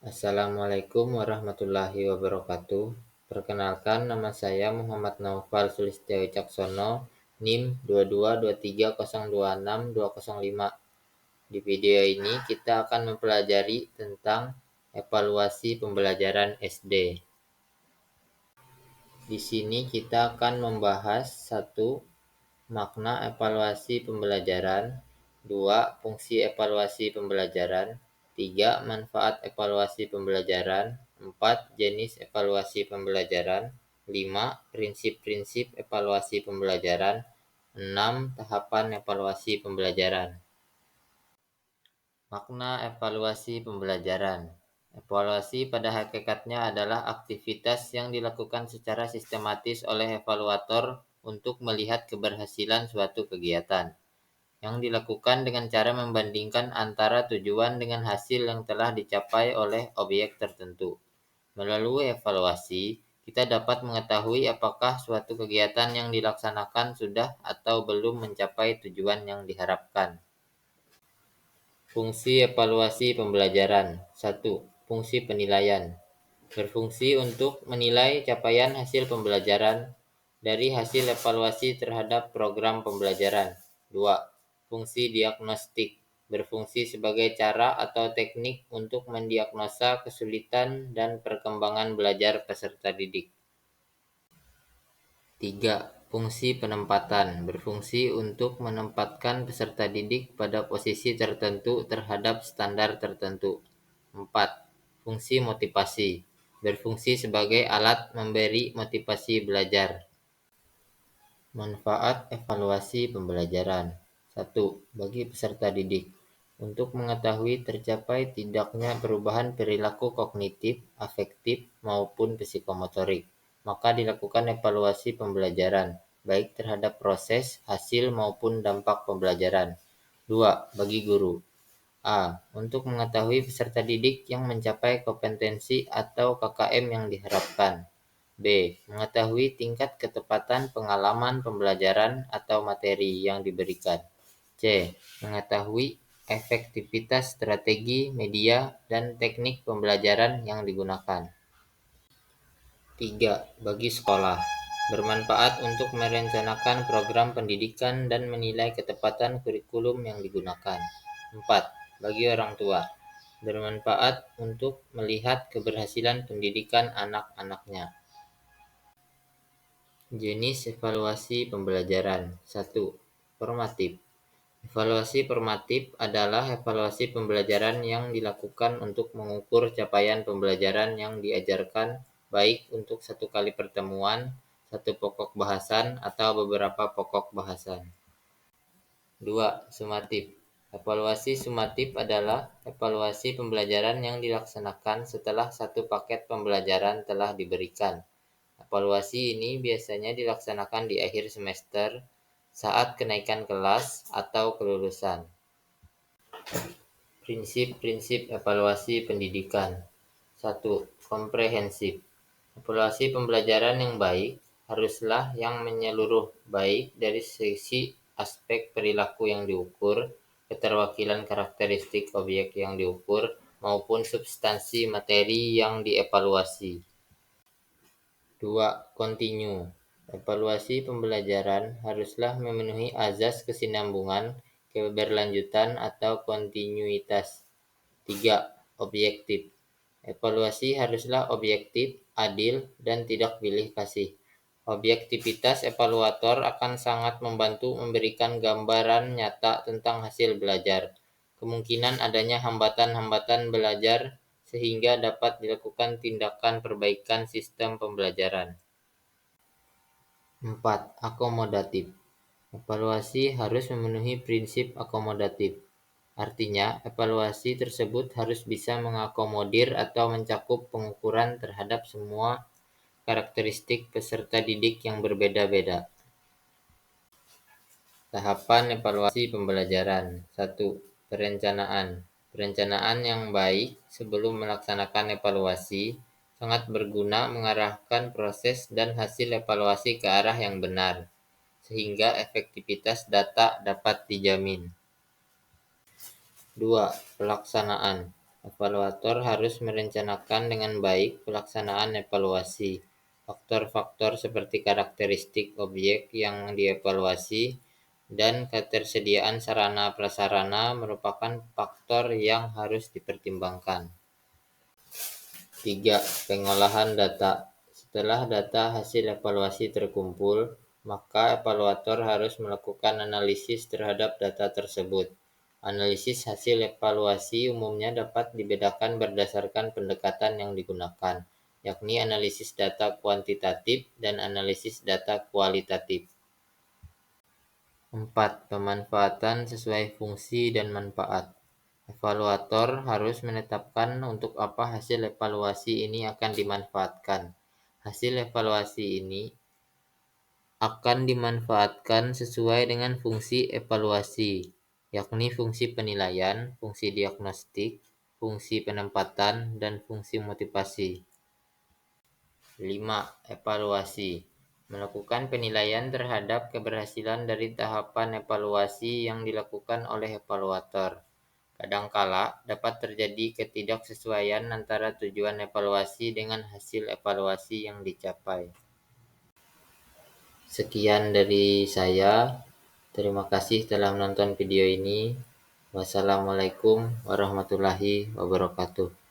Assalamualaikum warahmatullahi wabarakatuh. Perkenalkan, nama saya Muhammad Naufal Sulistyo Wicaksono, NIM 2223026205. Di video ini kita akan mempelajari tentang evaluasi pembelajaran SD. Di sini kita akan membahas 1. Makna evaluasi pembelajaran, 2. Fungsi evaluasi pembelajaran, 3. Manfaat evaluasi pembelajaran, 4. Jenis evaluasi pembelajaran, 5. Prinsip-prinsip evaluasi pembelajaran, 6. Tahapan evaluasi pembelajaran. Makna evaluasi pembelajaran. Evaluasi pada hakikatnya adalah aktivitas yang dilakukan secara sistematis oleh evaluator untuk melihat keberhasilan suatu kegiatan, yang dilakukan dengan cara membandingkan antara tujuan dengan hasil yang telah dicapai oleh objek tertentu. Melalui evaluasi, kita dapat mengetahui apakah suatu kegiatan yang dilaksanakan sudah atau belum mencapai tujuan yang diharapkan. Fungsi evaluasi pembelajaran. 1. Fungsi penilaian. Berfungsi untuk menilai capaian hasil pembelajaran dari hasil evaluasi terhadap program pembelajaran. 2. Fungsi diagnostik. Berfungsi sebagai cara atau teknik untuk mendiagnosa kesulitan dan perkembangan belajar peserta didik. 3. Fungsi penempatan. Berfungsi untuk menempatkan peserta didik pada posisi tertentu terhadap standar tertentu. 4. Fungsi motivasi. Berfungsi sebagai alat memberi motivasi belajar. Manfaat evaluasi pembelajaran. 1. Bagi peserta didik, untuk mengetahui tercapai tidaknya perubahan perilaku kognitif, afektif, maupun psikomotorik, maka dilakukan evaluasi pembelajaran, baik terhadap proses, hasil, maupun dampak pembelajaran. 2. Bagi guru. A. Untuk mengetahui peserta didik yang mencapai kompetensi atau KKM yang diharapkan. B. Mengetahui tingkat ketepatan pengalaman pembelajaran atau materi yang diberikan. C. Mengetahui efektivitas strategi, media, dan teknik pembelajaran yang digunakan. 3. Bagi sekolah. Bermanfaat untuk merencanakan program pendidikan dan menilai ketepatan kurikulum yang digunakan. 4. Bagi orang tua. Bermanfaat untuk melihat keberhasilan pendidikan anak-anaknya. Jenis evaluasi pembelajaran. 1. Formatif. Evaluasi formatif adalah evaluasi pembelajaran yang dilakukan untuk mengukur capaian pembelajaran yang diajarkan, baik untuk satu kali pertemuan, satu pokok bahasan, atau beberapa pokok bahasan. 2. Sumatif. Evaluasi sumatif adalah evaluasi pembelajaran yang dilaksanakan setelah satu paket pembelajaran telah diberikan. Evaluasi ini biasanya dilaksanakan di akhir semester, saat kenaikan kelas, atau kelulusan. Prinsip-prinsip evaluasi pendidikan. 1. Komprehensif. Evaluasi pembelajaran yang baik haruslah yang menyeluruh, baik dari sisi aspek perilaku yang diukur, keterwakilan karakteristik objek yang diukur, maupun substansi materi yang dievaluasi. 2. Kontinu. Evaluasi pembelajaran haruslah memenuhi azas kesinambungan, keberlanjutan, atau kontinuitas. 3. Objektif. Evaluasi haruslah objektif, adil, dan tidak pilih kasih. Objektivitas evaluator akan sangat membantu memberikan gambaran nyata tentang hasil belajar, kemungkinan adanya hambatan-hambatan belajar, sehingga dapat dilakukan tindakan perbaikan sistem pembelajaran. 4. Akomodatif. Evaluasi harus memenuhi prinsip akomodatif. Artinya, evaluasi tersebut harus bisa mengakomodir atau mencakup pengukuran terhadap semua karakteristik peserta didik yang berbeda-beda. Tahapan evaluasi pembelajaran. 1. Perencanaan. Perencanaan yang baik sebelum melaksanakan evaluasi sangat berguna mengarahkan proses dan hasil evaluasi ke arah yang benar, sehingga efektivitas data dapat dijamin. 2. Pelaksanaan. Evaluator harus merencanakan dengan baik pelaksanaan evaluasi. Faktor-faktor seperti karakteristik objek yang dievaluasi dan ketersediaan sarana prasarana merupakan faktor yang harus dipertimbangkan. 3. Pengolahan data. Setelah data hasil evaluasi terkumpul, maka evaluator harus melakukan analisis terhadap data tersebut. Analisis hasil evaluasi umumnya dapat dibedakan berdasarkan pendekatan yang digunakan, yakni analisis data kuantitatif dan analisis data kualitatif. 4. Pemanfaatan sesuai fungsi dan manfaat. Evaluator harus menetapkan untuk apa hasil evaluasi ini akan dimanfaatkan. Hasil evaluasi ini akan dimanfaatkan sesuai dengan fungsi evaluasi, yakni fungsi penilaian, fungsi diagnostik, fungsi penempatan, dan fungsi motivasi. 5. Evaluasi. Melakukan penilaian terhadap keberhasilan dari tahapan evaluasi yang dilakukan oleh evaluator. Kadangkala dapat terjadi ketidaksesuaian antara tujuan evaluasi dengan hasil evaluasi yang dicapai. Sekian dari saya. Terima kasih telah menonton video ini. Wassalamualaikum warahmatullahi wabarakatuh.